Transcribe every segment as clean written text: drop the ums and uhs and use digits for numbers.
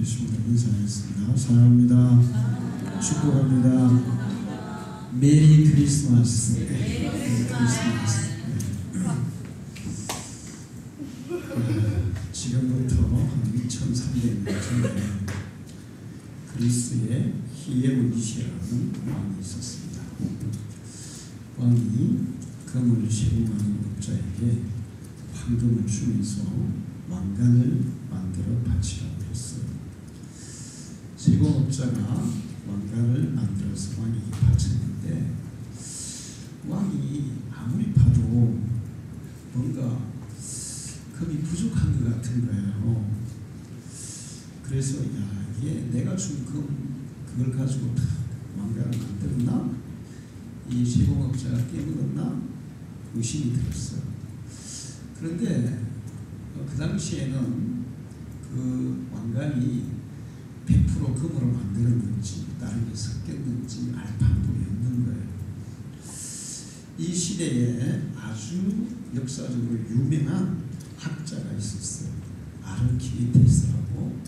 주님을 인사하겠습니다. 사랑합니다. 축복합니다. 메리 크리스마스. 메리 크리스마스. 지금부터 한 2300년 전에 그리스의 히에로디시아라는 왕이 있었습니다. 왕이 금을 제공하는 업자에게 황금을 주면서 왕관을 만들어 바치라고 했어요. 제공업자가 왕관을 만들어서 왕에게 바쳤는데 왕이 아무리 봐도 뭔가 금이 부족한 것 같은 거예요. 그래서 이게 내가 준 금 그걸 가지고 왕관을 만들었나? 이 제공업자가 깨물었나? 의심이 들었어요. 그런데 그 당시에는 그 왕관이 100% 금으로 만들었는지 다르게 섞였는지 알 방법이 없는 거예요. 이 시대에 아주 역사적으로 유명한 학자가 있었어요. 아르키메데스라고.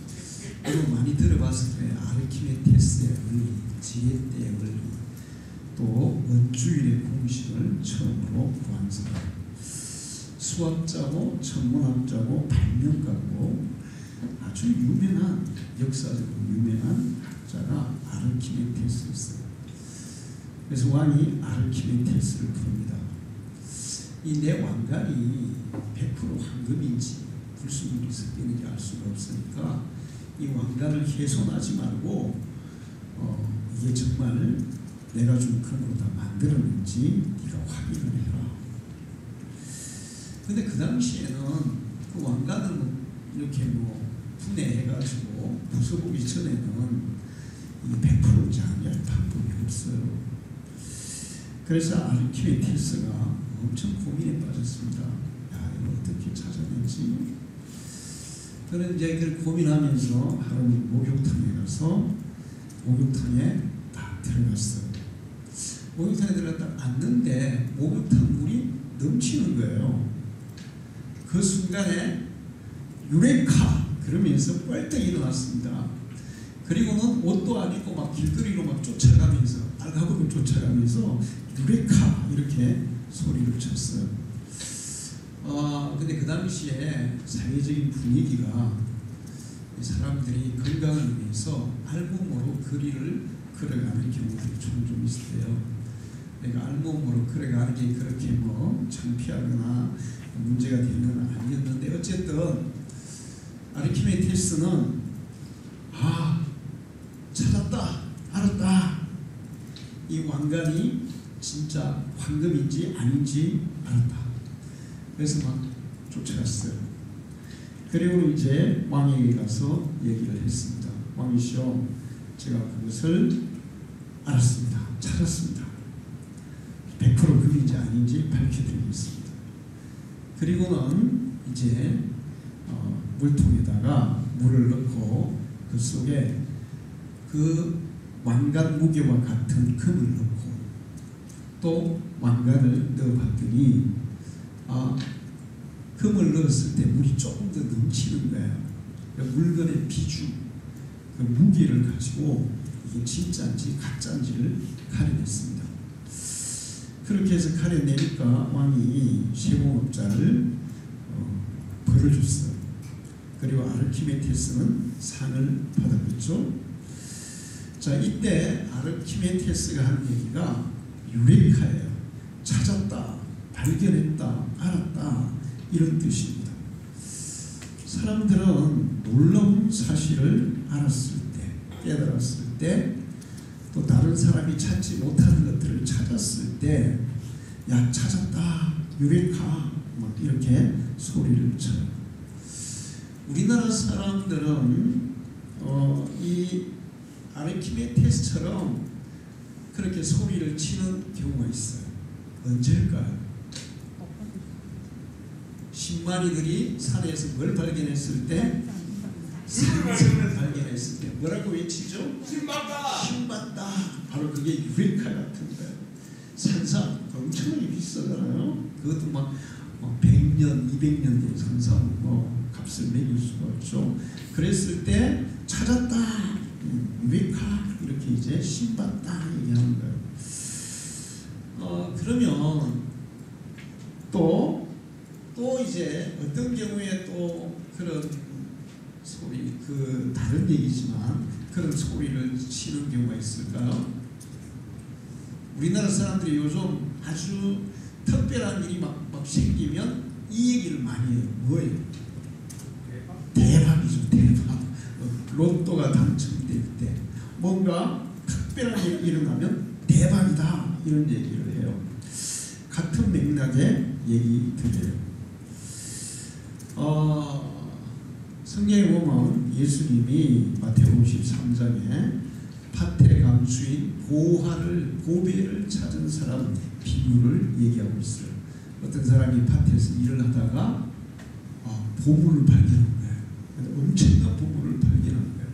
여러분 많이 들어봤을 거예요. 아르키메데스의 원리, 지렛대의 원리, 또 원주율의 공식을 처음으로 구한 사람. 수학자고 천문학자고 발명가고 아주 유명한 역사적으로 유명한 학자가 아르키메데스였어요. 그래서 왕이 아르키메데스를 부릅니다. 이 내 왕관이 100% 황금인지 불순물이 섞이는지 알 수가 없으니까 이 왕관을 훼손하지 말고 이게 정말 내가 준 금으로 다 만들었는지 네가 확인을 해라. 근데 그 당시에는 그 왕관을 이렇게 분해해가지고 부숴보기 전에는 이게 100%인지 아니냐 방법이 없어요. 그래서 아르키메데스가 엄청 고민에 빠졌습니다. 야, 이거 어떻게 찾아낸지. 그런데 이제 그걸 고민하면서 하루는 목욕탕에 가서 목욕탕에 딱 들어갔어요. 목욕탕에 들어갔다 앉는데 목욕탕 물이 넘치는 거예요. 그 순간에 유레카 그러면서 뻘떡 일어났습니다. 그리고는 옷도 안 입고 막 길거리로 막 쫓아가면서 알가bur을 쫓아가면서 유레카 이렇게 소리를 쳤어요. 근데 그 당시에 사회적인 분위기가 사람들이 건강을 위해서 알몸으로 거리를 걸어가는 경우들이 좀 있어요. 내가 알몸으로 걸어가는 게 그렇게 창피하거나 문제가 되는 건 아니었는데 어쨌든 아르키메데스는 찾았다, 알았다. 이 왕관이 진짜 황금인지 아닌지 알았다. 그래서 막 쫓아갔어요. 그리고 이제 왕에게 가서 얘기를 했습니다. 왕이시여, 제가 그것을 알았습니다. 찾았습니다. 100% 금인지 아닌지 밝혀드리겠습니다. 그리고는 이제 물통에다가 물을 넣고 그 속에 그 왕관 무게와 같은 금을 넣고 또 왕관을 넣어봤더니 금을 넣었을 때 물이 조금 더 넘치는 거예요. 물건의 비중, 그 무게를 가지고 이게 진짜인지 가짜인지를 가려냈습니다. 그렇게 해서 가려내니까 왕이 세공업자를 벌을 줬어요. 그리고 아르키메데스는 상을 받았겠죠. 자, 이때 아르키메데스가 한 얘기가 유레카예요. 찾았다, 발견했다, 알았다, 이런 뜻입니다. 사람들은 놀라운 사실을 알았을 때, 깨달았을 때, 또 다른 사람이 찾지 못하는 것들을 찾았을 때, 야, 찾았다, 유레카, 막 이렇게 소리를 쳐요. 우리나라 사람들은 이 아르키메데스처럼 그렇게 소리를 치는 경우가 있어요. 언제일까요? 신마리들이 산에서 뭘 발견했을 때? 산성을 발견했을 때 뭐라고 외치죠? 신받다! 신받다! 바로 그게 유레카 같은 거예요. 산삼 엄청나게 비싸잖아요. 그것도 막 100년, 200년 된 산삼 값을 매길 수가 없죠. 그랬을 때 찾아 찾았다, 유레카, 이렇게 이제 신받다 얘기하는 거예요. 그러면 또 이제 어떤 경우에 또 그런 소리, 그 다른 얘기지만 그런 소리를 치는 경우가 있을까요? 우리나라 사람들이 요즘 아주 특별한 일이 막 생기면 이 얘기를 많이 해요. 뭐예요? 대박이죠, 대박. 로또가 당첨될 때 뭔가 특별한 일이 일어나면 대박이다, 이런 얘기를 해요. 같은 맥락의 얘기 드려요. 성경에 보면 예수님이 마태복음 13장에 밭의 감추인 보배를 찾은 사람 비유를 얘기하고 있어요. 어떤 사람이 밭에서 일을 하다가 보물을 발견한 거예요. 엄청난 보물을 발견한 거예요.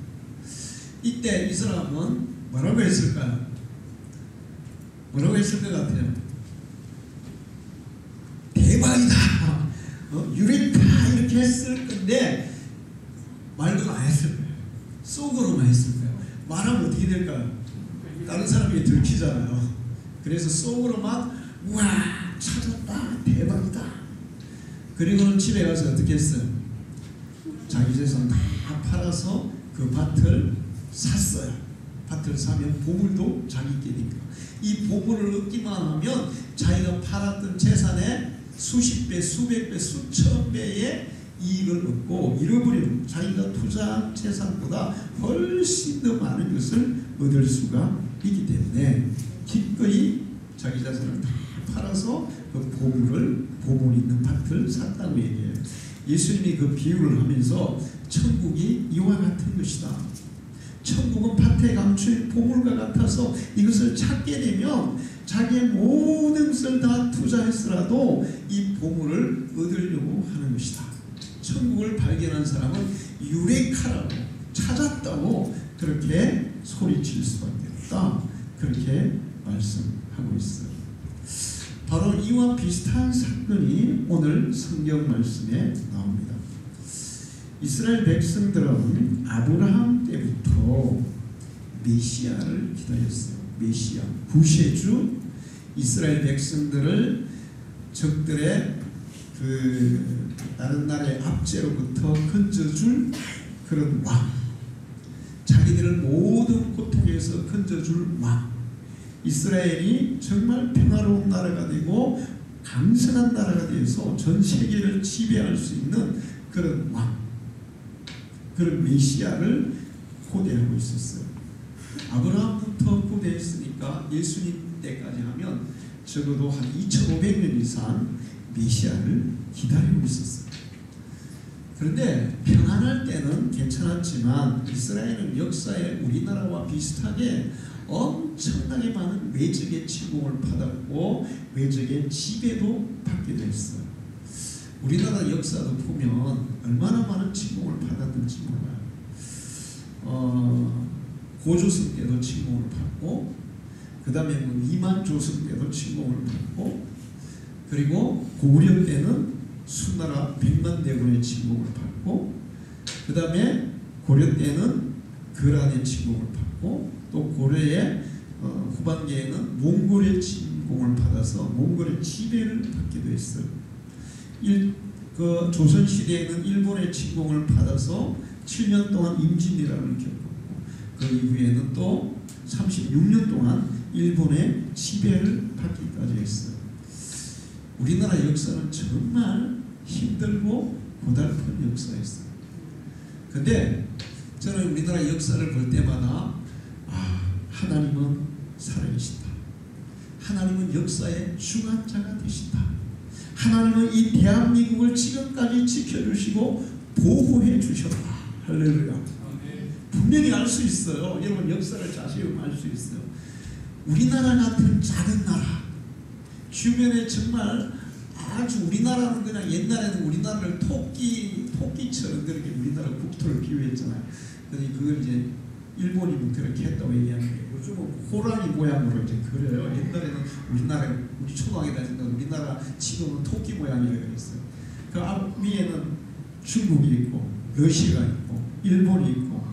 이때 이 사람은 뭐라고 했을까요? 뭐라고 했을 것 같아요? 대박이다, 유레카, 이렇게 했을 건데 말도 안 했을 거예요. 속으로만 했을 거예요. 말하면 어떻게 될까요? 다른 사람이 들키잖아요. 그래서 속으로만 우와, 찾았다, 대박이다. 그리고는 집에 가서 어떻게 했어요? 자기 재산 다 팔아서 그 밭을 샀어요. 밭을 사면 보물도 자기께 되니까. 이 보물을 얻기만 하면 자기가 팔았던 재산의 수십 배, 수백 배, 수천 배의 이익을 얻고, 잃어버리면 자기가 투자한 재산보다 훨씬 더 많은 것을 얻을 수가 있기 때문에 기꺼이 자기 자산을 다 팔아서 그 보물 있는 밭을 샀다고 얘기해요. 예수님이 그 비유를 하면서 천국이 이와 같은 것이다. 천국은 밭에 감춘 보물과 같아서 이것을 찾게 되면 자기의 모든 것을 다 투자했으라도 이 보물을 얻으려고 하는 것이다. 천국을 발견한 사람은 유레카라고, 찾았다고 그렇게 소리칠 수밖에 없다, 그렇게 말씀하고 있어요. 바로 이와 비슷한 사건이 오늘 성경 말씀에 나옵니다. 이스라엘 백성들은 아브라함 때부터 메시아를 기다렸어요. 메시아, 구세주, 이스라엘 백성들을 적들의 그 다른 나라의 압제로부터 건져줄 그런 왕, 자기들을 모든 고통에서 건져줄 왕, 이스라엘이 정말 평화로운 나라가 되고 강성한 나라가 되어서 전 세계를 지배할 수 있는 그런 왕, 그런 메시아를 고대하고 있었어요. 아브라함부터 고대했으니까 예수님 때까지 하면 적어도 한 2500년 이상 메시아를 기다리고 있었어요. 그런데 평안할 때는 괜찮았지만 이스라엘은 역사에 우리나라와 비슷하게 엄청나게 많은 외적의 침공을 받았고 외적의 지배도 받게 됐어요. 우리나라 역사도 보면 얼마나 많은 침공을 받았는지 몰라요. 고조선 때도 침공을 받고, 그 다음에 이만조선 때도 침공을 받고, 그리고 고구려 때는 수나라 백만대군의 침공을 받고, 그 다음에 고려 때는 거란의 침공을 받고, 또 고려의 후반기에는 몽골의 침공을 받아서 몽골의 지배를 받기도 했어요. 그 조선시대에는 일본의 침공을 받아서 7년 동안 임진왜란을 겪었고, 그 이후에는 또 36년 동안 일본의 지배를 받기까지 했어요. 우리나라 역사는 정말 힘들고 고달픈 역사였어요. 근데 저는 우리나라 역사를 볼 때마다 하나님은 살아계신다. 하나님은 역사의 주관자가 되신다. 하나님은 이 대한민국을 지금까지 지켜주시고 보호해 주셨다. 할렐루야. 분명히 알 수 있어요. 여러분 역사를 자세히 보면 알 수 있어요. 우리나라 같은 작은 나라, 주변에 정말 아주, 우리나라는 그냥 옛날에는 우리나라를 토끼처럼 그렇게 우리나라 국토를 비유했잖아요. 그런데 그걸 이제 일본이 그렇게 했다고 얘기하는 게, 요즘은 호랑이 모양으로 이제 그려요. 옛날에는 우리 초등학교 다닐 때 우리나라 지금은 토끼 모양이라고 그랬어요. 그 앞 위에는 중국이 있고 러시아가 있고 일본이 있고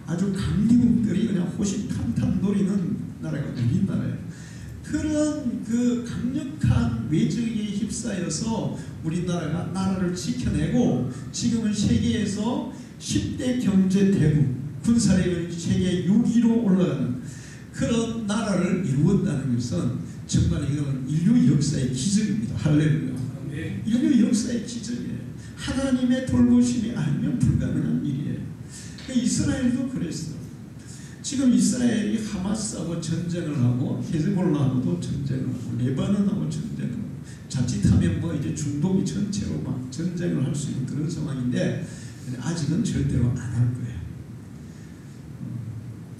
아주 강대국들이 그냥 호시탐탐 노리는 나라가 우리나라예요. 그런 그 강력한 외적에 휩싸여서 우리나라가 나라를 지켜내고 지금은 세계에서 10대 경제 대국, 군사력은 세계 6위로 올라가는 그런 나라를 이루었다는 것은 정말 이거는 인류 역사의 기적입니다. 할렐루야. 인류 역사의 기적이에요. 하나님의 돌보심이 아니면 불가능한 일이에요. 이스라엘도 그랬어. 지금 이스라엘이 하마스하고 전쟁을 하고 헤즈볼라하고도 전쟁을 하고 레바논하고 전쟁을 하고 자칫하면 뭐 이제 중동이 전체로 막 전쟁을 할 수 있는 그런 상황인데 아직은 절대로 안 할 거예요.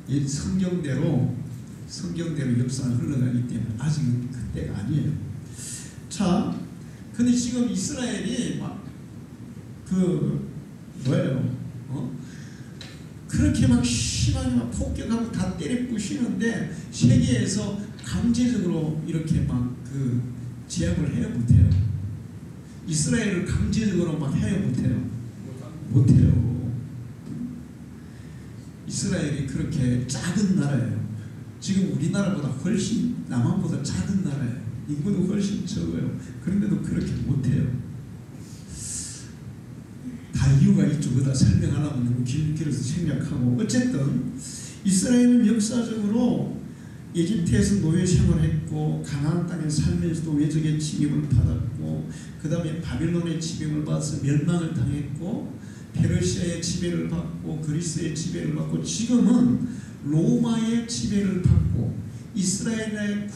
이 성경대로 역사가 흘러가기 때문에 아직은 그때가 아니에요. 자, 근데 지금 이스라엘이 막 그렇게 막 심하게 막 폭격하고 다 때려 부시는데 세계에서 강제적으로 이렇게 막 제압을 해야 못해요. 이스라엘을 강제적으로 막 해야 못해요. 이스라엘이 그렇게 작은 나라예요. 지금 우리나라보다 훨씬 남한보다 작은 나라예요. 인구도 훨씬 적어요. 그런데도 그렇게 못해요. 다 이유가 있죠. 그다 설명하려면 너무 길어서 생략하고 어쨌든 이스라엘은 역사적으로 이집트에서 노예 생활했고 가나안 땅에 살면서도 외적의 침입을 받았고 그 다음에 바빌론의 침입을 받아서 멸망을 당했고 페르시아의 지배를 받고 그리스의 지배를 받고 지금은 로마의 지배를 받고 이스라엘의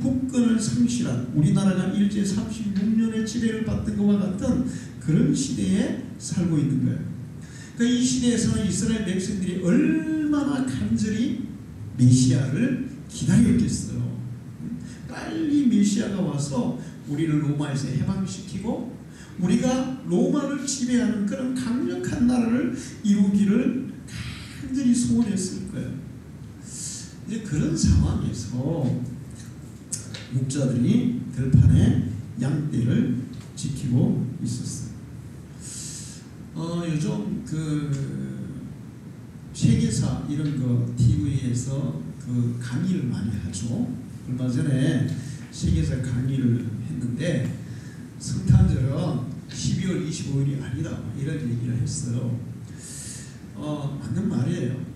국권을 상실한 우리나라가 일제 36년의 지배를 받던 것과 같은 그런 시대에 살고 있는 거예요. 그러니까 이 시대에서는 이스라엘 백성들이 얼마나 간절히 메시아를 기다렸겠어요. 빨리 메시아가 와서 우리를 로마에서 해방시키고 우리가 로마를 지배하는 그런 강력한 나라를 이루기를 간절히 소원했을 거예요. 이제 그런 상황에서 목자들이 들판에 양떼를 지키고 있었어요. 요즘 세계사 이런 거 TV에서 강의를 많이 하죠. 얼마 전에 세계사 강의를 했는데 성탄절은 12월 25일이 아니다 이런 얘기를 했어요. 맞는 말이에요.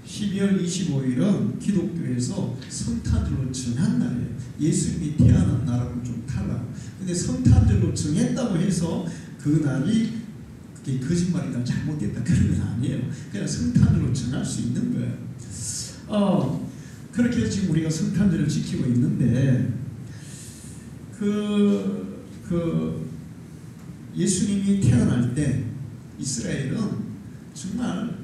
12월 25일은 기독교에서 성탄절로 정한 날이에요. 예수님이 태어난 날하고는 좀 달라요. 근데 성탄절로 정했다고 해서 그 날이 그게 거짓말이다 잘못됐다 그런 건 아니에요. 그냥 성탄절로 정할 수 있는 거예요. 그렇게 지금 우리가 성탄절을 지키고 있는데 예수님이 태어날 때 이스라엘은 정말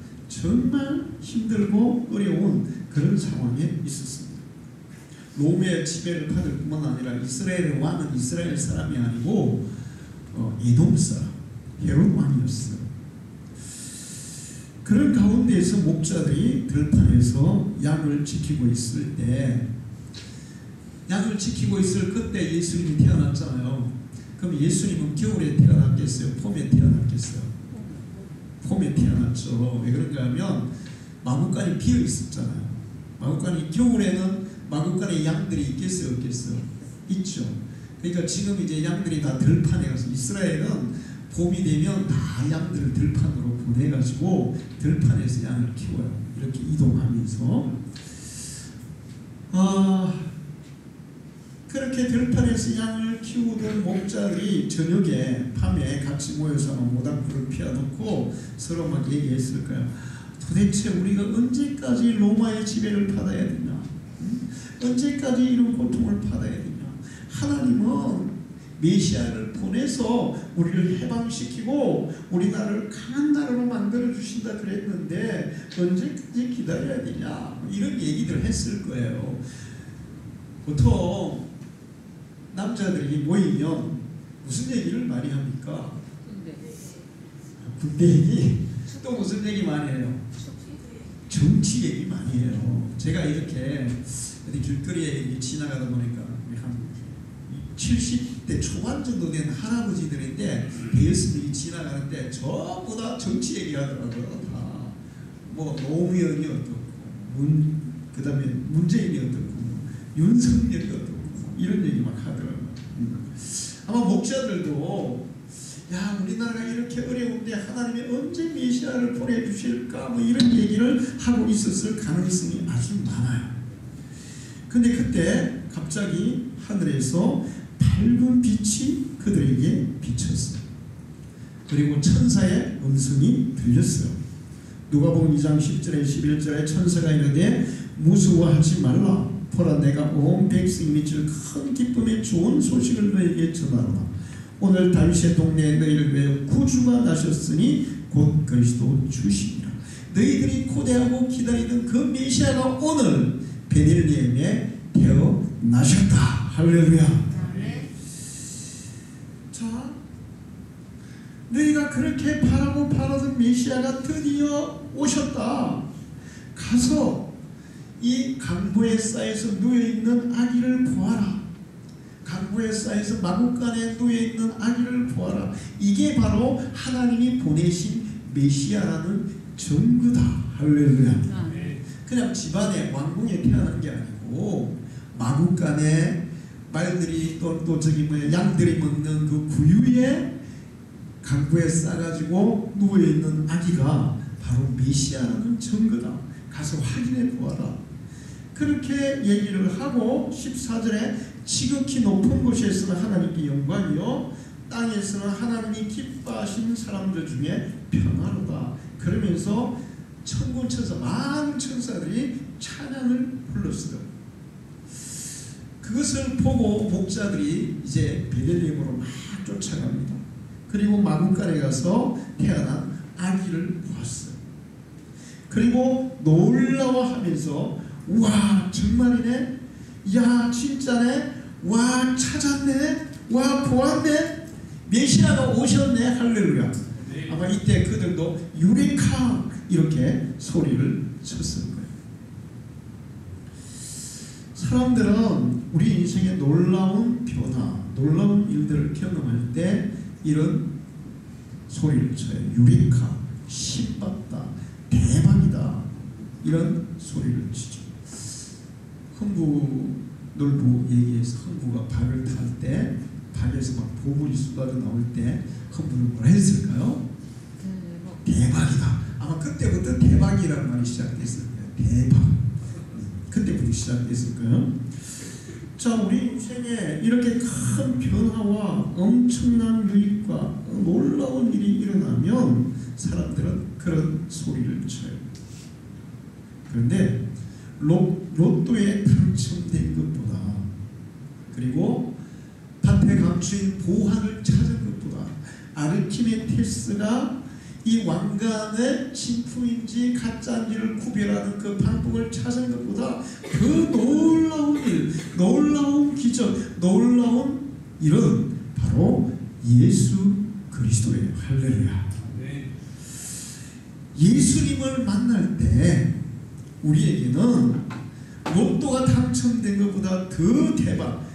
힘들고 어려운 그런 상황에 있었습니다. 롬의 지배를 받을 뿐만 아니라 이스라엘의 왕은 이스라엘 사람이 아니고 에돔 사람 헤롯 왕이었어요. 그런 가운데에서 목자들이 들판에서 양을 지키고 있을 때 양을 지키고 있을 그때 예수님이 태어났잖아요. 그럼 예수님은 겨울에 태어났겠어요? 봄에 태어났겠어요? 봄에 태어났죠. 왜 그런가 하면 마구간이 비어 있었잖아요. 마구간이 겨울에는 마구간에 양들이 있겠어요? 없겠어요? 있죠. 그러니까 지금 이제 양들이 다 들판에 가서 이스라엘은 봄이 되면 다 양들을 들판으로 보내가지고 들판에서 양을 키워요. 이렇게 이동하면서 그렇게 들판에서 양을 키우던 목자들이 저녁에 밤에 같이 모여서 모닥불을 피워놓고 서로 막 얘기했을 거예요. 도대체 우리가 언제까지 로마의 지배를 받아야 되냐? 언제까지 이런 고통을 받아야 되냐? 하나님은 메시아를 보내서 우리를 해방시키고 우리나라를 강한 나라로 만들어 주신다 그랬는데 언제까지 기다려야 되냐? 이런 얘기들 했을 거예요. 보통 남자들이 모이면 무슨 얘기를 많이 합니까? 군대 얘기? 또 무슨 얘기 많이 해요? 정치 얘기 많이 해요. 제가 이렇게 길거리에 지나가다 보니까 한 70대 초반 정도 된 할아버지들인데 대여스님이 지나가는데 전부 다 정치 얘기하더라고요. 다 뭐 노무현이 어떻고 그 다음에 문재인이 어떻고 윤석열이 어떻고 이런 얘기 막 하더라고요. 아마 목자들도 야 우리나라가 이렇게 어려운데 하나님이 언제 메시아를 보내주실까 뭐 이런 얘기를 하고 있었을 가능성이 아주 많아요. 근데 그때 갑자기 하늘에서 밝은 빛이 그들에게 비쳤어요. 그리고 천사의 음성이 들렸어요. 누가복음 2장 10절에 11절에 천사가 이르되 무서워하지 말라. 보라 내가 온 백성이 미칠 큰 기쁨의 좋은 소식을 너에게 전하노라. 오늘 다윗의 동네에 너희를 위하여 구주가 나셨으니 곧 그리스도 주시니라. 너희들이 고대하고 기다리던 그 메시아가 오늘 베들레헴에 태어나셨다. 할렐루야. 자, 너희가 그렇게 바라고 바라던 메시아가 드디어 오셨다. 가서 이 강보에 쌓여서 누워있는 아기를 보아라. 강보에 쌓여서 마구간에 누워있는 아기를 보아라. 이게 바로 하나님이 보내신 메시아라는 증거다. 할렐루야. 그냥 집안에 왕궁에 태어난 게 아니고 마구간에 말들이 또 저기 뭐야 양들이 먹는 그 구유에 강구에 싸가지고 누워있는 아기가 바로 메시아라는 증거다. 가서 확인해 보아라. 그렇게 얘기를 하고 14절에 지극히 높은 곳에서는 하나님께 영광이요 땅에서는 하나님이 기뻐하시는 사람들 중에 평화로다. 그러면서 천군 천사 많은 천사들이 찬양을 불렀어요. 그것을 보고 목자들이 이제 베들레헴으로 막 쫓아갑니다. 그리고 마구간에 가서 태어난 아기를 보았어요. 그리고 놀라워하면서 와 정말이네, 야 진짜네, 와 찾았네, 와 보았네, 메시아가 오셨네. 할렐루야. 네. 아마 이때 그들도 유레카 이렇게 소리를 쳤을 거예요. 사람들은 우리 인생의 놀라운 변화, 놀라운 일들을 경험할 때 이런 소리를 쳐요. 유레카, 신받다, 대박이다, 이런 소리를 치죠. 흥부놀부 얘기해서 흥부가 박을 탈 때 박에서 막 보물이 쏟아져 나올 때 흥부는 뭐라 했을까요? 대박이다. 아마 그때부터 대박이라는 말이 시작됐을 거예요. 대박. 그때부터 시작됐을 거예요. 자, 우리 인생에 이렇게 큰 변화와 엄청난 유익과 놀라운 일이 일어나면 사람들은 그런 소리를 쳐요. 그런데 로또에 당첨된 것보다, 그리고 밭에 감추인 보화를 찾은 것보다, 아르키메데스가 이 왕관의 진품인지 가짜인지를 구별하는 그 방법을 찾은 것보다 그 놀라운 일, 놀라운 기적, 놀라운 일은 바로 예수 그리스도예요. 할렐루야. 예수님을 만날 때 우리에게는 로또가 당첨된 것보다 더 대박,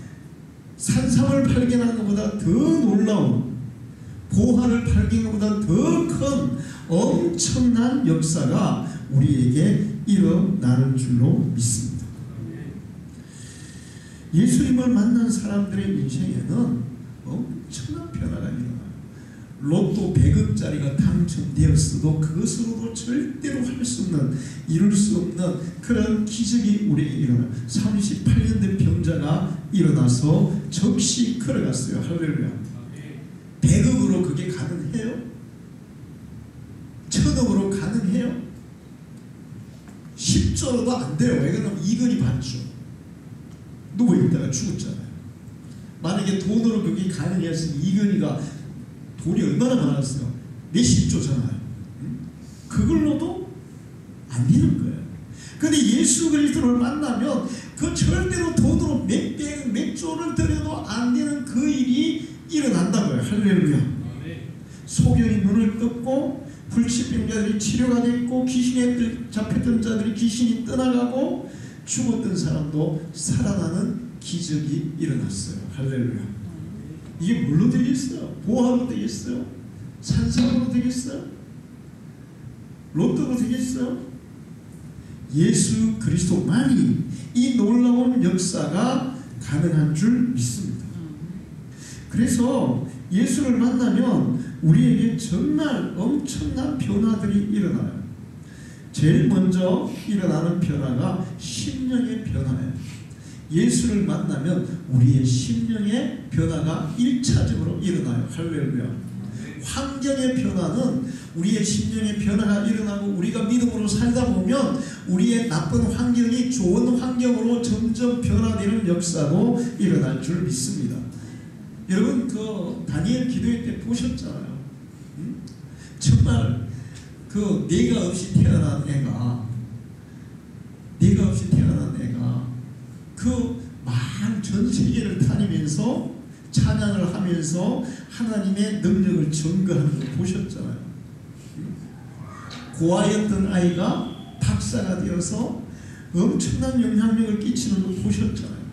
산삼을 발견한 것보다 더 놀라운, 보화를 발견한 것보다 더 큰 엄청난 역사가 우리에게 일어나는 줄로 믿습니다. 예수님을 만난 사람들의 인생에는 엄청난 변화가 일어나요. 로또 100억짜리가 당첨되었어도 그것으로도 절대로 할 수 없는, 이룰 수 없는 그런 기적이 우리에게 일어나요. 38년 된 병자가 일어나서 즉시 걸어갔어요. 할렐루야. 100억으로 그게 가능해요? 1000억으로 가능해요? 10조로도 안 돼요. 왜 그러냐면 이건희 받죠. 누워있다가 죽었잖아요. 만약에 돈으로 그게 가능했으면 이건희가 돈이 얼마나 많았어요? 몇십조잖아요. 그걸로도 안 되는 거예요. 근데 예수 그리스도를 만나면 그 절대로 돈으로 몇백, 몇 조를 들여도 안 되는 그 일이 일어난다고요. 할렐루야. 소경이 눈을 떴고 불치병자들이 치료가 됐고 귀신에 잡혔던 자들이 귀신이 떠나가고 죽었던 사람도 살아나는 기적이 일어났어요. 할렐루야. 이게 뭘로 되겠어요? 보화로 되겠어요? 산삼으로 되겠어요? 로또가 되겠어요? 예수 그리스도만이 이 놀라운 역사가 가능한 줄 믿습니다. 그래서 예수를 만나면 우리에게 정말 엄청난 변화들이 일어나요. 제일 먼저 일어나는 변화가 심령의 변화예요. 예수를 만나면 우리의 심령의 변화가 1차적으로 일어나요. 할렐루야. 환경의 변화는 우리의 심령의 변화가 일어나고 우리가 믿음으로 살다 보면 우리의 나쁜 환경이 좋은 환경으로 점점 변화되는 역사도 일어날 줄 믿습니다. 여러분 그 다니엘 기도회 때 보셨잖아요. 정말 그 내가 없이 태어난 애가 그 많은 전 세계를 다니면서 찬양을 하면서 하나님의 능력을 증거하는 걸 보셨잖아요. 고아였던 아이가 박사가 되어서 엄청난 영향력을 끼치는 걸 보셨잖아요.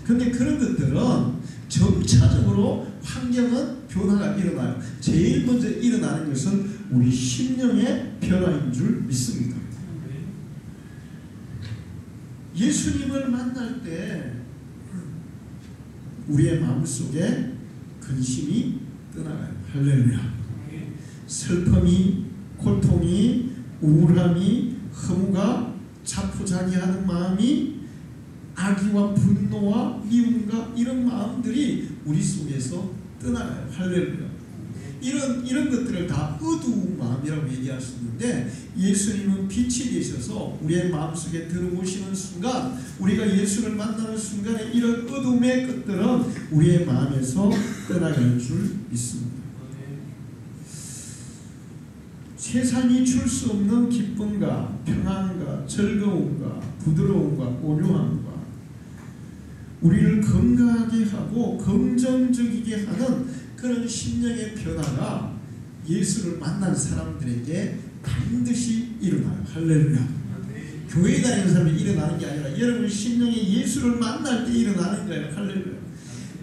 그런데 그런 것들은 점차적으로 환경은 변화가 일어나요. 제일 먼저 일어나는 것은 우리 심령의 변화인 줄 믿습니다. 예수님을 만날 때 우리의 마음속에 근심이 떠나가요. 할렐루야. 슬픔이, 고통이, 우울함이, 허무가, 자포자기하는 마음이, 악의와 분노와 미움과 이런 마음들이 우리 속에서 떠나가요. 할렐루야. 이런 것들을 다 어두운 마음이라고 얘기할 수 있는데 예수님은 빛이 되셔서 우리의 마음속에 들어오시는 순간, 우리가 예수를 만나는 순간에 이런 어둠의 것들은 우리의 마음에서 떠나갈 줄 믿습니다. 세상이 줄 수 없는 기쁨과 평안과 즐거움과 부드러움과 온유함과 우리를 건강하게 하고 긍정적이게 하는 그런 심령의 변화가 예수를 만난 사람들에게 반드시 일어나요. 할렐루야. 교회 다니는 사람이 일어나는 게 아니라 여러분 심령이 예수를 만날 때 일어나는 거예요. 할렐루야.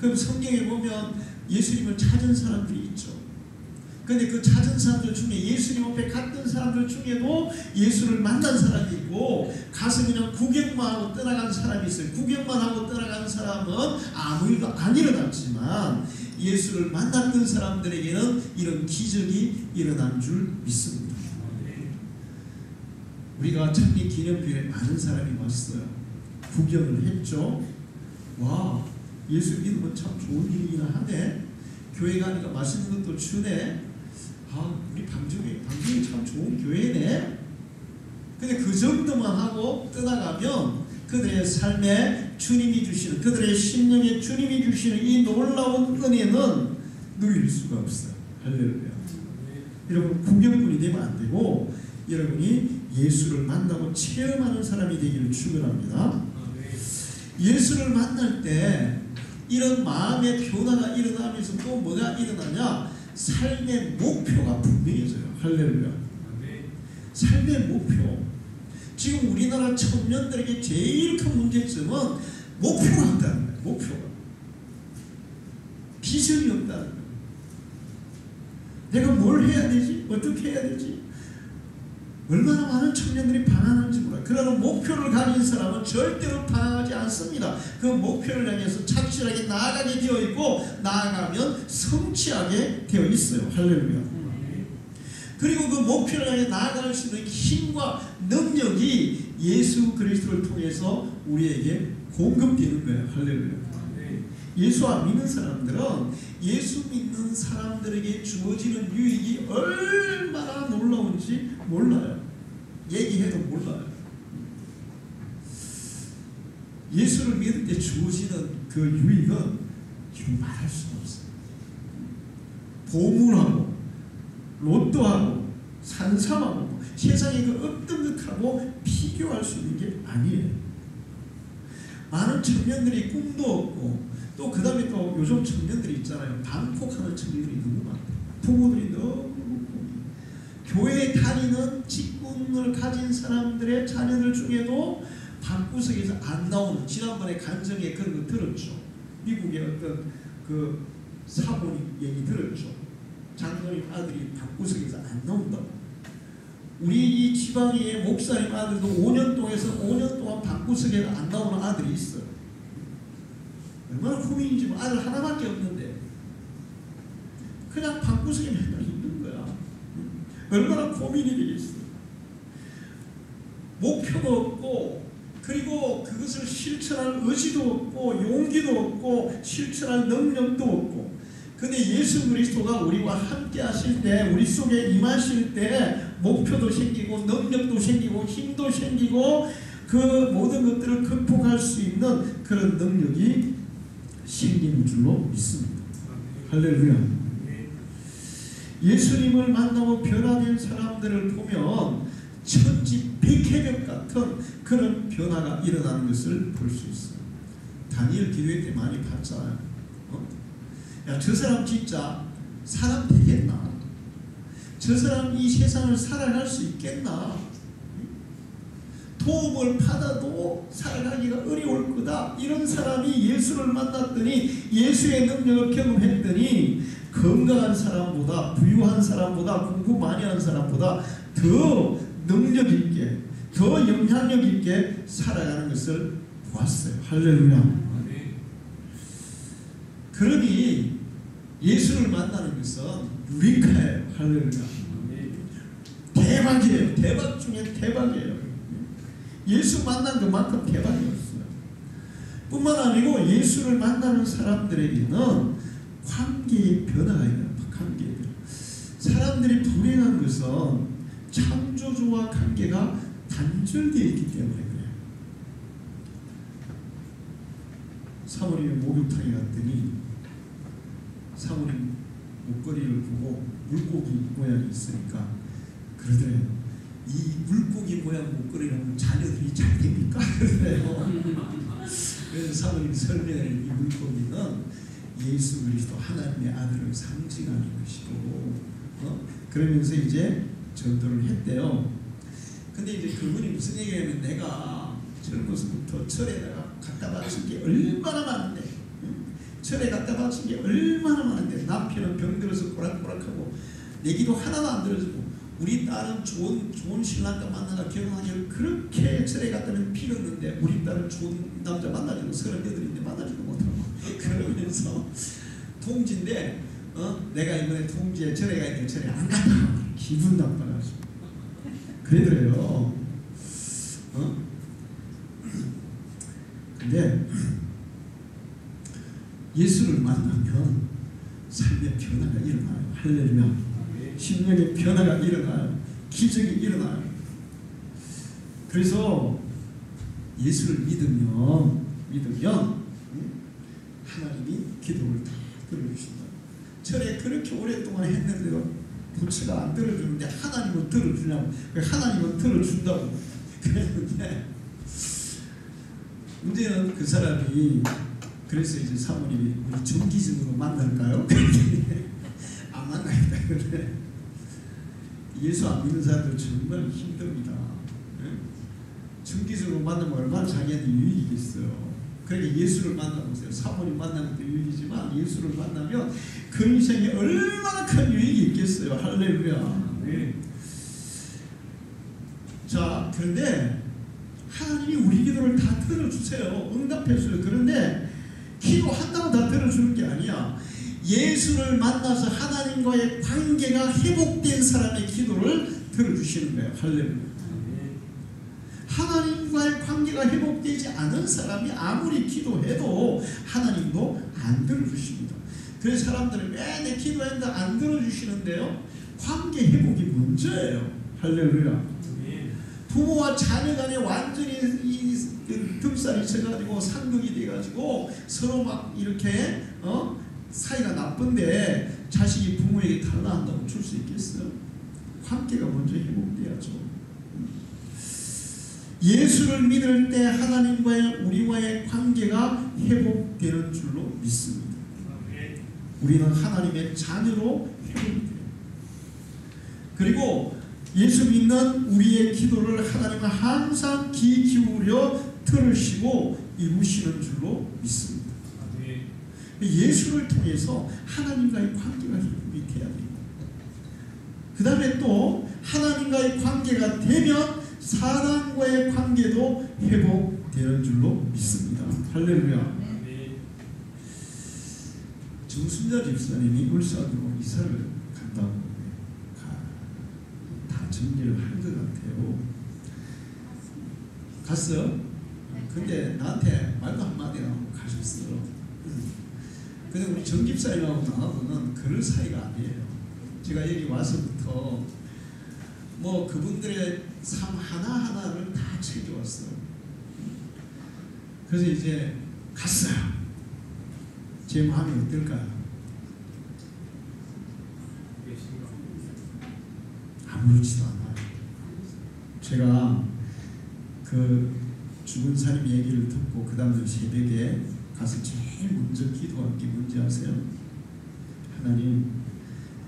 그럼 성경에 보면 예수님을 찾은 사람들이 있죠. 그런데 그 찾은 사람들 중에 예수님 앞에 갔던 사람들 중에도 예수를 만난 사람이 있고 가서 그냥 구경만 하고 떠나간 사람이 있어요. 구경만 하고 떠나간 사람은 아무 일도 안 일어났지만 예수를 만났던 사람들에게는 이런 기적이 일어난 줄 믿습니다. 우리가 창립 기념교회에 많은 사람이 왔어요. 구경을 했죠. 와, 예수 믿으면 참 좋은 일이긴 하네. 교회 가니까 맛있는 것도 주네. 아, 우리 방송이 참 좋은 교회네. 근데 그 정도만 하고 떠나가면 그들의 삶에 주님이 주시는, 그들의 심령에 주님이 주시는 이 놀라운 은혜는 누릴 수가 없어요. 할렐루야. 여러분 구경꾼이 되면 안 되고 여러분이 예수를 만나고 체험하는 사람이 되기를 축원합니다. 예수를 만날 때 이런 마음의 변화가 일어나면서 또 뭐가 일어나냐? 삶의 목표가 분명해져요. 할렐루야. 삶의 목표. 지금 우리나라 청년들에게 제일 큰 문제점은 목표가 없다는 거예요. 목표가. 비전이 없다는 거예요. 내가 뭘 해야 되지? 어떻게 해야 되지? 얼마나 많은 청년들이 방황하는지 몰라요. 그러나 목표를 가진 사람은 절대로 방황하지 않습니다. 그 목표를 향해서 착실하게 나아가게 되어 있고 나아가면 성취하게 되어 있어요. 할렐루야. 그리고 그 목표를 향해 나아갈 수 있는 힘과 능력이 예수 그리스도를 통해서 우리에게 공급되는 거예요. 할렐루야. 예수 안 믿는 사람들은 예수 믿는 사람들에게 주어지는 유익이 얼마나 놀라운지 몰라요. 얘기해도 몰라요. 예수를 믿을 때 주어지는 그 유익은 지금 말할 수가 없어요. 보물하고 로또하고 산삼하고 세상에 그 어떤 것하고 비교할 수 있는 게 아니에요. 많은 청년들이 꿈도 없고 또 그 다음에 또 요즘 청년들이 있잖아요. 방콕하는 청년들이 너무 많아요. 부모들이 너무 교회에 다니는 직분을 가진 사람들의 자녀들 중에도 방구석에서 안 나오는, 지난번에 간증에 그런 거 들었죠. 미국의 어떤 그 사모님 얘기 들었죠. 장로님 아들이 방구석에서 안 나온다고. 우리 이 지방의 목사님 아들도 5년 동안 방구석에 안 나오는 아들이 있어요. 얼마나 고민인지 아들 하나밖에 없는데 그냥 방구석에 맨날 있는 거야. 얼마나 고민이 되겠어. 목표도 없고 그리고 그것을 실천할 의지도 없고 용기도 없고 실천할 능력도 없고, 근데 예수 그리스도가 우리와 함께 하실 때, 우리 속에 임하실 때 목표도 생기고 능력도 생기고 힘도 생기고 그 모든 것들을 극복할 수 있는 그런 능력이 생기는 줄로 믿습니다. 할렐루야. 예수님을 만나고 변화된 사람들을 보면 천지백해벽 같은 그런 변화가 일어나는 것을 볼 수 있어요. 다니엘 기도회 때 많이 봤잖아요. 야, 저 사람 진짜 사람 되겠나? 저 사람 이 세상을 살아갈 수 있겠나? 도움을 받아도 살아가기가 어려울 거다. 이런 사람이 예수를 만났더니, 예수의 능력을 경험했더니 건강한 사람보다, 부유한 사람보다, 공부 많이 하는 사람보다 더 능력 있게, 더 영향력 있게 살아가는 것을 보았어요. 할렐루야. 그러니 예수를 만나는 것은 유리카예요. 할렐루야. 대박이에요. 대박 중에 대박이에요. 예수 만난 것만큼 대박이 없어요. 뿐만 아니고 예수를 만나는 사람들에게는 관계의 변화가 일어나요. 관계의 변화. 사람들이 불행한 것은 창조주와 관계가 단절되어 있기 때문에 그래요. 사모님의 목욕탕에 갔더니 사모님 목걸이를 보고 물고기 모양이 있으니까 그러더래요. 이 물고기 모양 목걸이라면 자녀들이 잘 됩니까? 그러더래요. 그래서 사모님이 설명하는 이 물고기는 예수 그리스도 하나님의 아들을 상징하는 것이고, 그러면서 이제 전도를 했대요. 근데 이제 그분이 무슨 얘기냐면, 내가 젊어서부터 절에다가 갖다 바친 게 얼마나 많은데, 절에 갖다 바친 게 얼마나 많은데, 남편은 병들어서 꼬락꼬락하고 내 기도 하나도 안 들어주고, 우리 딸은 좋은 신랑과 만나가 결혼하기를 그렇게 절에 갔다는 빌었는데, 우리 딸은 좋은 남자 만나주고 38인데 만나주고 못하고 그러면서 통지인데, 내가 이번에 통지에 절에 가니까 절에 안 갔다. 기분 나빠가지고 그러더래요. 근데 예수를 만나면 삶의 변화가 일어나요. 할렐루야. 심령의 변화가 일어나요. 기적이 일어나요. 그래서 예수를 믿으면 하나님이 기도를 다 들어주신다. 절에 그렇게 오랫동안 했는데도 부처가 안 들어주는데 하나님은 들어주냐고. 하나님은 들어준다고. 그랬는데 문제는 그 사람이, 그래서 이제 사모님이 우리 정기적으로 만날까요? 안 만나겠다. 그런데 예수 안 믿는 사람들 정말 힘듭니다. 정기적으로 만나면 얼마나 자기한테 유익이겠어요. 그러니까 예수를 만나보세요. 사모님 만나는 것도 유익이지만 예수를 만나면 그 인생에 얼마나 큰 유익이 있겠어요. 할렐루야. 네. 자, 그런데 하나님이 우리 기도를 다 들어주세요. 응답해줘요. 그런데 기도한다고 다 들어주는 게 아니야. 예수를 만나서 하나님과의 관계가 회복된 사람의 기도를 들어주시는 거예요. 할렐루야. 하나님과의 관계가 회복되지 않은 사람이 아무리 기도해도 하나님도 안 들어주십니다. 그래서 사람들은 왜 내 기도했는데 안 들어주시는데요? 관계 회복이 문제예요. 할렐루야. 부모와 자녀 간에 완전히 등살이 쳐가지고 상극이 돼가지고 서로 막 이렇게 사이가 나쁜데 자식이 부모에게 달라한다고 줄 수 있겠어요? 관계가 먼저 회복돼야죠. 예수를 믿을 때 하나님과의 우리와의 관계가 회복되는 줄로 믿습니다. 우리는 하나님의 자녀로 회복돼요. 그리고 예수 믿는 우리의 기도를 하나님은 항상 귀 기울여 들으시고 이루시는 줄로 믿습니다. 예수를 통해서 하나님과의 관계가 회복이 돼야 됩니다. 그 다음에 또 하나님과의 관계가 되면 사람과의 관계도 회복되는 줄로 믿습니다. 할렐루야. 정순자 집사님이 울산으로 이사를 간다고 다 정리를 한 것 같아요. 갔어? 근데 나한테 말도 한마디 안 하고 가셨어. 근데 우리 정 집사님하고 나하고는 그럴 사이가 아니에요. 제가 여기 와서부터 뭐 그분들의 삶 하나하나를 다 챙겨왔어요. 그래서 이제 갔어요. 제 마음이 어떨까요? 아무렇지도 않아요. 제가 그 죽은 사람 얘기를 듣고 그 다음날 새벽에 가서 제일 먼저 기도한 게 뭔지 아세요? 하나님,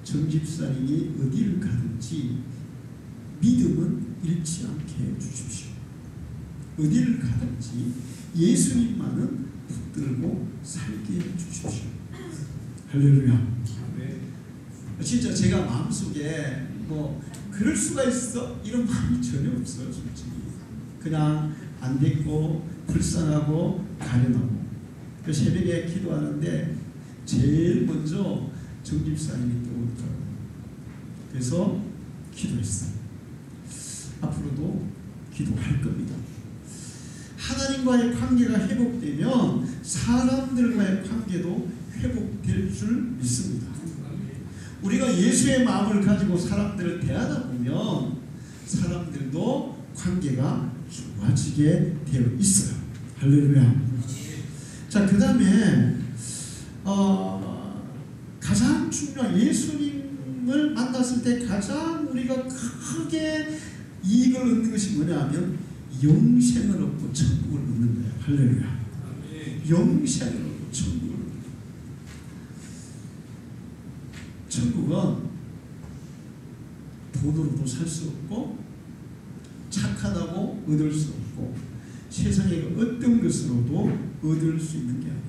정 집사님이 어디를 가든지 믿음은 잃지 않게 해주십시오. 어디를 가든지 예수님만은 붙들고 살게 해주십시오. 할렐루야. 진짜 제가 마음속에 뭐 그럴 수가 있어? 이런 마음이 전혀 없어요. 솔직히 그냥 안 됐고 불쌍하고 가련하고. 그 새벽에 기도하는데 제일 먼저 정 집사님이 떠오르더라고요. 그래서 기도했어요. 앞으로도 기도할 겁니다. 하나님과의 관계가 회복되면 사람들과의 관계도 회복될 줄 믿습니다. 우리가 예수의 마음을 가지고 사람들을 대하다 보면 사람들도 관계가 좋아지게 되어 있어요. 할렐루야. 자, 그 다음에 가장 중요한 예수님을 만났을 때 가장 우리가 크게 이익을 얻는 것이 뭐냐 하면 영생을 얻고 천국을 얻는 거예요. 할렐루야. 영생을 얻고 천국을. 천국은 돈으로도 살 수 없고 착하다고 얻을 수 없고 세상의 어떤 것으로도 얻을 수 있는 게 아니에요.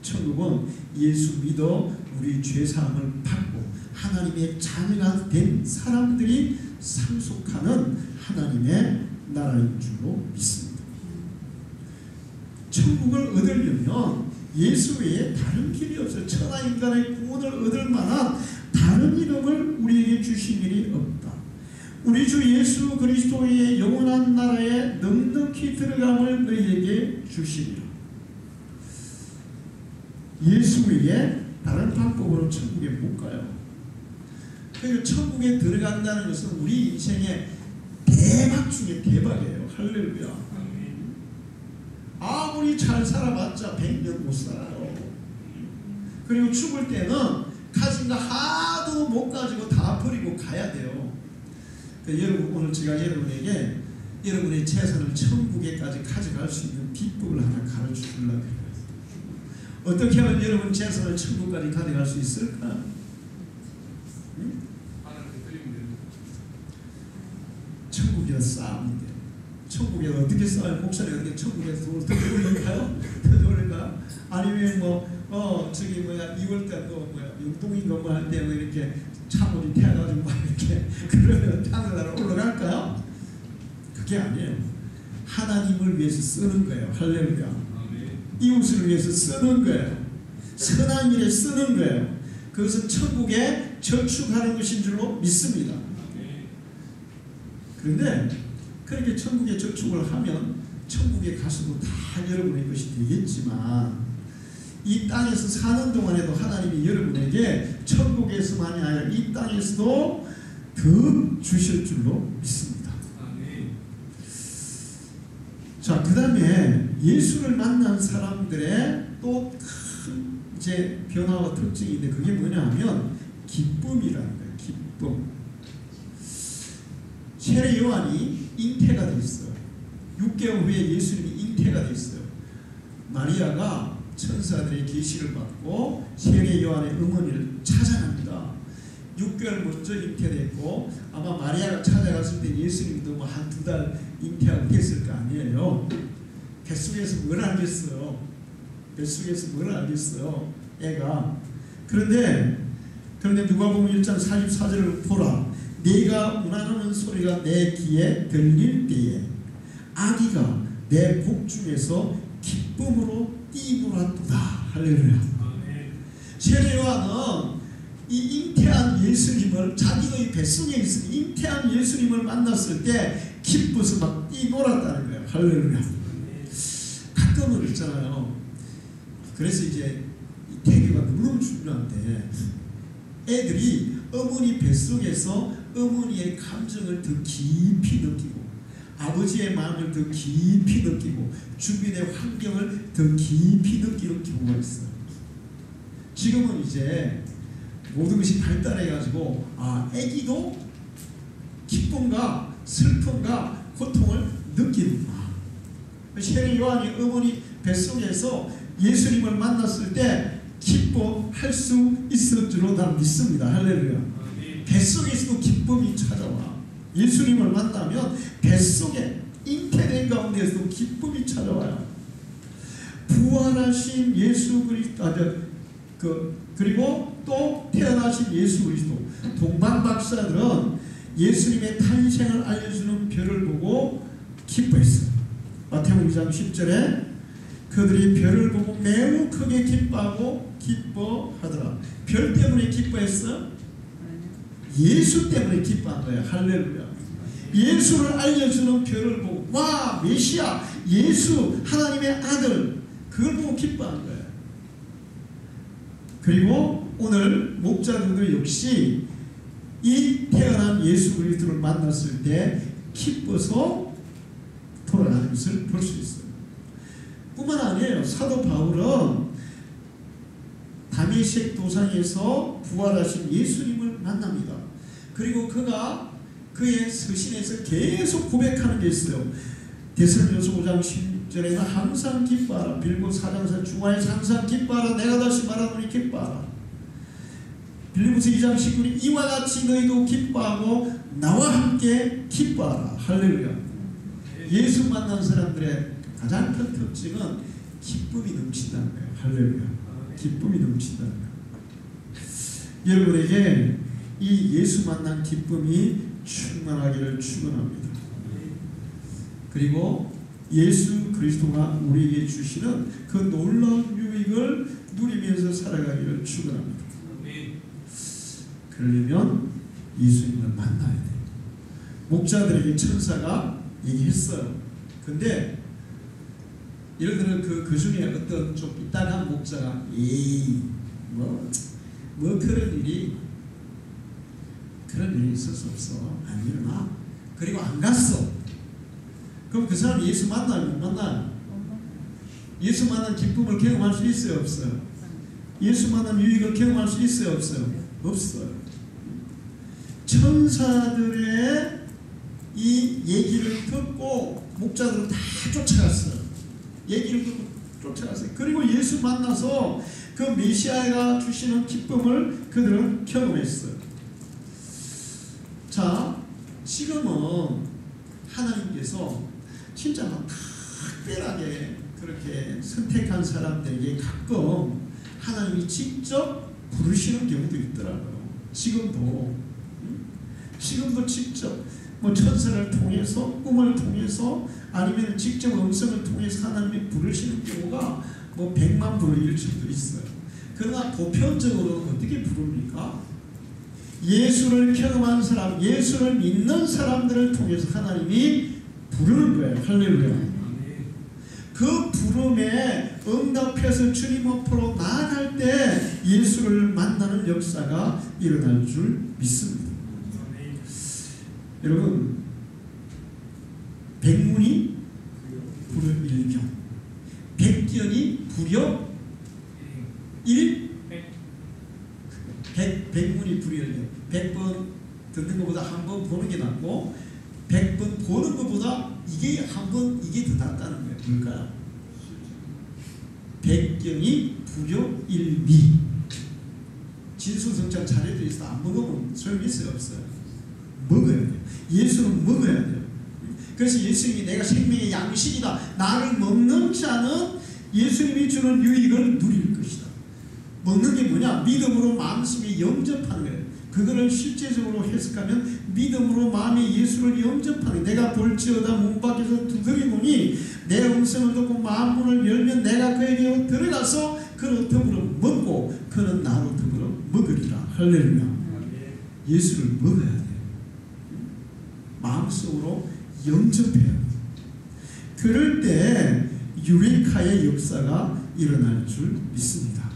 천국은 예수 믿어 우리 죄사함을 받고 하나님의 자녀가 된 사람들이 상속하는 하나님의 나라인 줄로 믿습니다. 천국을 얻으려면 예수 외에 다른 길이 없어요. 천하 인간의 구원을 얻을 만한 다른 이름을 우리에게 주신 일이 없다. 우리 주 예수 그리스도의 영원한 나라에 넉넉히 들어감을 너희에게 주시리라. 예수 외에 다른 방법으로 천국에 못 가요. 그리고 천국에 들어간다는 것은 우리 인생의 대박 중에 대박이에요. 할렐루야. 아무리 잘 살아봤자 100년 못 살아요. 그리고 죽을 때는 가진 거 하도 못 가지고 다 버리고 가야 돼요. 그러니까 여러분, 오늘 제가 여러분에게 여러분의 재산을 천국에까지 가져갈 수 있는 비법을 하나 가르쳐 주려고 해요. 어떻게 하면 여러분 재산을 천국까지 가져갈 수 있을까? 응? 천국에서 쌓으면 돼요. 천국에서 어떻게 쌓아요? 목사님 어떻게 천국에서 돈을 더 올릴까요? 더 올릴까요? 아니면 저기 2월달 용동인가 뭐 할 때 이렇게 차물이 태워가지고 막 이렇게 그러면 하늘나라 올라갈까요? 그게 아니에요. 하나님을 위해서 쓰는 거예요. 할렐루야. 이웃을 위해서 쓰는 거예요. 선한 일에 쓰는 거예요. 그것은 천국에 저축하는 것인 줄로 믿습니다. 그런데 그렇게 천국에 저축을 하면 천국에 가서도 다 여러분의 것이 되겠지만 이 땅에서 사는 동안에도 하나님이 여러분에게 천국에서만이 아니라 이 땅에서도 더 주실 줄로 믿습니다. 자, 그 다음에 예수를 만난 사람들의 또 큰 이제 변화와 특징인데 그게 뭐냐 하면 기쁨이라는 거예요. 기쁨. 세례 요한이 잉태가 됐어요. 6개월 후에 예수님이 잉태가 됐어요. 마리아가 천사들의 계시를 받고 세례 요한의 어머니를 찾아갑니다. 6개월 먼저 잉태됐고 아마 마리아가 찾아갔을 때 예수님도 뭐 한 2달 잉태하고 됐을 거 아니에요. 뱃속에서 뭘 알겠어요. 뱃속에서 뭘 알겠어요. 애가. 그런데 누가복음 1장 44절을 보라. 네가 우나르는 소리가 내 귀에 들릴 때에 아기가 내 복중에서 기쁨으로 뛰놀았도다. 할렐루야. 세례 요한은 이 잉태한 예수님을, 자기의 뱃속에 있은 잉태한 예수님을 만났을 때 기뻐서 막 뛰놀았다는 거예요. 할렐루야. 가끔은 있잖아요. 그래서 이제 이 태교가 너무 중요한데, 애들이 어머니 뱃속에서 어머니의 감정을 더 깊이 느끼고, 아버지의 마음을 더 깊이 느끼고, 주변의 환경을 더 깊이 느끼는 경우가 있어요. 지금은 이제 모든 것이 발달해가지고 애기도 기쁨과 슬픔과 고통을 느끼는구나. 세례 요한이 어머니 뱃속에서 예수님을 만났을 때 기뻐할 수 있을 줄로 난 믿습니다. 할렐루야. 뱃속에서도 기쁨이 찾아와. 예수님을 만나면 뱃속에 잉태된 가운데서도 기쁨이 찾아와요. 부활하신 예수 그리스도, 그리고 또 태어나신 예수 그리스도. 동방 박사들은 예수님의 탄생을 알려주는 별을 보고 기뻐했어요. 마태복음 2장 10절에 그들이 별을 보고 매우 크게 기뻐하고 기뻐하더라. 별 때문에 기뻐했어? 예수 때문에 기뻐한 거야. 할렐루야. 예수를 알려주는 별을 보고, 와, 메시아, 예수, 하나님의 아들, 그걸 보고 기뻐한 거야. 그리고 오늘 목자들도 역시 이 태어난 예수 그리스도를 만났을 때 기뻐서 돌아가는 것을 볼 수 있어요. 뿐만 아니에요. 사도 바울은 다메섹 도상에서 부활하신 예수님을 만납니다. 그리고 그가 그의 서신에서 계속 고백하는 게 있어요. 데살로니가서 5장 10절에는 항상 기뻐하라. 빌립보 4장 4절 중화에서 항상 기뻐하라. 내가 다시 말하노니 기뻐하라. 빌립보서 2장 19절 이와 같이 너희도 기뻐하고 나와 함께 기뻐하라. 할렐루야. 예수 만난 사람들의 가장 큰 특징은 기쁨이 넘친다는 거예요. 할렐루야. 기쁨이 넘친다는 거예요. 여러분에게 이 예수 만난 기쁨이 충만하기를 축원합니다. 그리고 예수 그리스도가 우리에게 주시는 그 놀라운 유익을 누리면서 살아가기를 축원합니다. 그러려면 예수님을 만나야 돼요. 목자들에게 천사가 얘기했어요. 근데 예를 들어 그 중에 어떤 좀 이딴한 목자가 뭐 그런 일이 있을 수 없어. 안 일어나. 그리고 안 갔어. 그럼 그 사람이 예수 만나요? 못 만나요? 예수 만난 기쁨을 경험할 수 있어요? 없어요? 예수 만난 유익을 경험할 수 있어요? 없어요? 없어요. 천사들의 이 얘기를 듣고 목자들은 다 쫓아갔어요. 얘기를 듣고 쫓아갔어요. 그리고 예수 만나서 그 메시아가 주시는 기쁨을 그들은 경험했어요. 자, 지금은 하나님께서 진짜 막 특별하게 그렇게 선택한 사람들에게 가끔 하나님이 직접 부르시는 경우도 있더라고요. 지금도 직접 뭐 천사를 통해서, 꿈을 통해서, 아니면 직접 음성을 통해서 하나님이 부르시는 경우가 뭐 100만 부르일 수도 있어요. 그러나 보편적으로 어떻게 부릅니까? 예수를 경험한 사람, 예수를 믿는 사람들을 통해서 하나님이 부르는 거예요. 할렐루야. 그 부름에 응답해서 주님 앞으로 나아갈 때 예수를 만나는 역사가 일어날 줄 믿습니다. 여러분, 백문이 불여일견, 백견이 불여일, 백문이 불여일견. 100번 듣는 것보다 한 번 보는 게 낫고 100번 보는 것보다 이게 한 번 이게 더 낫다는 거예요. 뭘까요? 백견이 불여일미. 진수성찬 차례도 있어. 안 먹으면 소용이 있어요? 없어요? 먹어야 돼요. 예수는 먹어야 돼요. 그래서 예수님이 내가 생명의 양식이다. 나를 먹는 자는 예수님이 주는 유익을 누릴 것이다. 먹는 게 뭐냐? 믿음으로 마음속에 영접하는 거예요. 그거를 실제적으로 해석하면 믿음으로 마음에 예수를 영접하는, 내가 볼지어다 문 밖에서 두드리노니 내 음성을 듣고 마음 문을 열면 내가 그에게 들어가서 그로 더불어 먹고 그는 나로 더불어 먹으리라. 할렐루야. 예수를 먹어야 돼요. 마음속으로 영접해야 돼요. 그럴 때 유레카의 역사가 일어날 줄 믿습니다.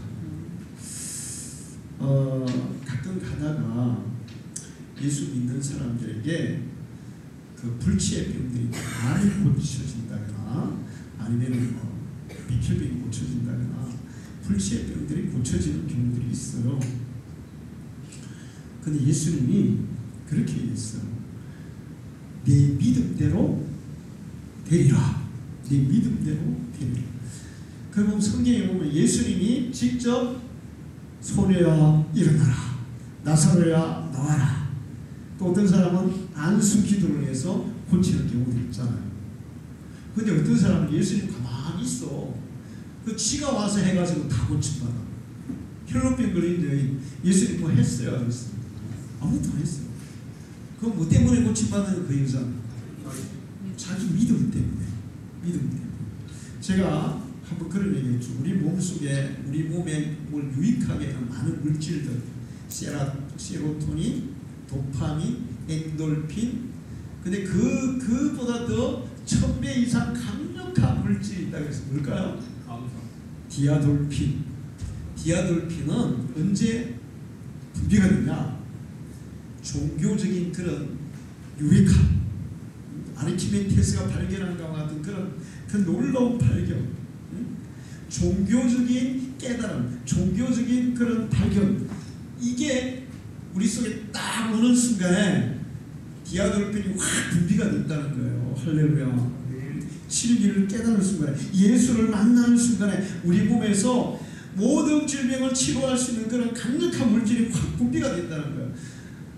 가끔 가다가 예수 믿는 사람들에게 그 불치의 병들이 많이 고쳐진다거나 아니면 비혈병이 고쳐진다거나 불치의 병들이 고쳐지는 경우들이 있어요. 근데 예수님이 그렇게 얘기했어요. 네 믿음대로 되리라. 네 믿음대로 되리라. 그럼 성경에 보면 예수님이 직접 소녀야 일어나라, 나사로야 나와라. 또 어떤 사람은 안수 기도를 해서 고치는 경우도 있잖아요. 근데 어떤 사람은 예수님 가만히 있어. 그 지가 와서 해가지고 다 고침받아. 혈루병 걸린 여인 예수님 뭐 했어요? 안 했어요? 아무것도 안 했어요. 그럼 뭐 때문에 고침받는 그 여자? 자기 믿음 때문에. 믿음 때문에. 제가 한번 그런 얘기했죠. 우리 몸속에, 우리 몸에 뭘 유익하게 하는 많은 물질들, 세로토닌, 도파민, 엔돌핀, 근데 그보다 더 1000배 이상 강력한 물질이 있다고 해서 뭘까요? 디아돌핀. 디아돌핀은 언제 분비가 되냐? 종교적인 그런 유레카, 아르키메데스가 발견한 것과 같은 그런 그 놀라운 발견, 종교적인 깨달음, 종교적인 그런 발견, 이게 우리 속에 딱 오는 순간에 디아돌핀이 확 분비가 된다는 거예요. 할렐루야. 진리를 깨닫는 순간에, 예수를 만나는 순간에 우리 몸에서 모든 질병을 치료할 수 있는 그런 강력한 물질이 확 분비가 된다는 거예요.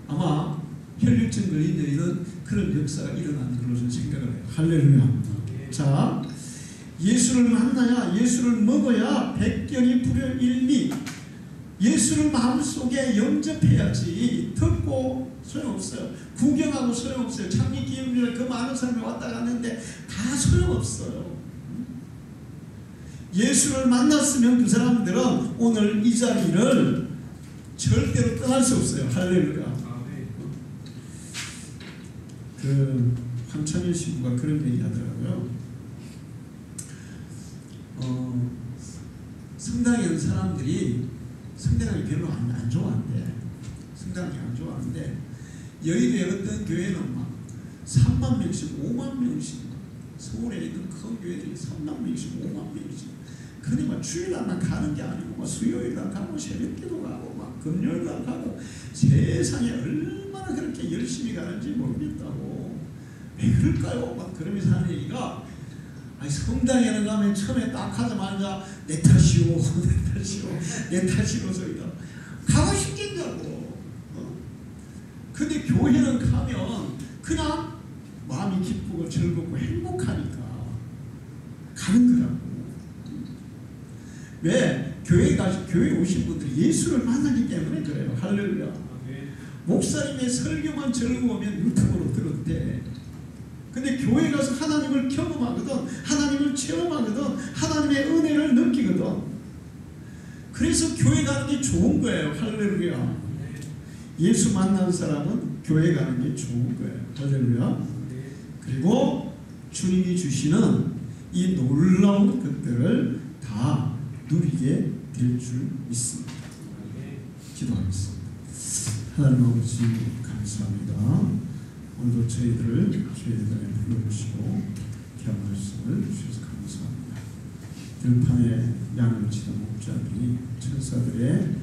아마 혈류증 걸린 여인은 그런 역사가 일어나는 걸로 저는 생각을 해요. 할렐루야. 자, 예수를 만나야, 예수를 먹어야 백경이 불여일미. 예수를 마음속에 영접해야지. 듣고 소용없어요. 구경하고 소용없어요. 창립기념일에 그 많은 사람이 왔다 갔는데 다 소용없어요. 예수를 만났으면 그 사람들은 오늘 이 자리를 절대로 떠날 수 없어요. 할렐루야. 그 황창일 신부가 그런 얘기 하더라고요. 성당에 있는 사람들이 성당이 별로 안 좋아한대. 성당이 안 좋아하는데 여의도에 어떤 교회는 막 3만 명씩 5만 명씩, 서울에 있는 큰 교회들이 3만 명씩 5만 명씩. 근데 막 주일날만 가는 게 아니고 막 수요일날 가고 새벽기도 가고 막 금요일날 가고, 세상에 얼마나 그렇게 열심히 가는지 모르겠다고. 왜 그럴까요? 막 그러면서 하는 얘기가, 아니 성당에는 가면 처음에 딱 하자마자 내 탓이오 내 탓이오 내 탓이오 소리다. 가고 싶겠냐고. 근데 교회는 가면 그냥 마음이 기쁘고 즐겁고 행복하니까 가는 거라고. 왜? 교회 오신 분들이 예수를 만나기 때문에 그래요. 할렐루야. 목사님의 설교만 즐거우면 유튜브로 들어도 돼. 근데 교회 가서 하나님을 경험하거든, 하나님을 체험하거든, 하나님의 은혜를 느끼거든. 그래서 교회 가는 게 좋은 거예요. 할렐루야. 예수 만나는 사람은 교회 가는 게 좋은 거예요. 할렐루야. 그리고 주님이 주시는 이 놀라운 것들을 다 누리게 될 줄 믿습니다. 기도하겠습니다. 하나님 아버지 감사합니다. 오늘도 저희들을 주의단에 불러주시고 귀한 말씀을 주셔서 감사합니다. 들판에 양을 치던 목자들이 천사들의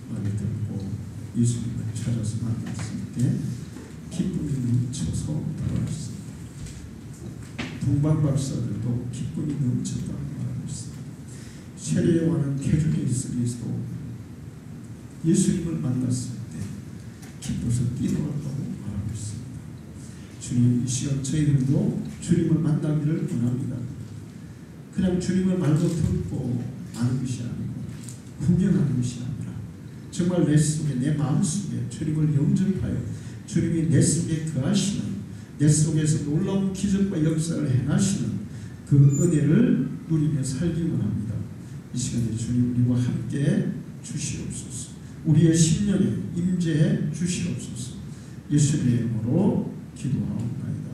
말을 듣고 예수님을 찾아서 만났을 때 기쁨이 넘쳐서 돌아왔습니다. 동방박사들도 기쁨이 넘쳤다고 말하고 있습니다. 세례에 와는 태중에 있으리도 예수님을 만났을 때 기뻐서 뛰놀았다고 말하고 있습니다. 주님, 이 시간 저희들도 주님을 만나기를 원합니다. 그냥 주님을 말로 듣고 아는 것이 아니고 구경하는 것이 아니라 정말 내 속에, 내 마음속에 주님을 영접하여 주님이 내 속에 거하시는, 내 속에서 놀라운 기적과 역사를 행하시는 그 은혜를 누리며 살기 원합니다. 이 시간에 주님 우리와 함께 주시옵소서. 우리의 심령에 임재해 주시옵소서. 예수님의 이름으로 기도하옵나이다.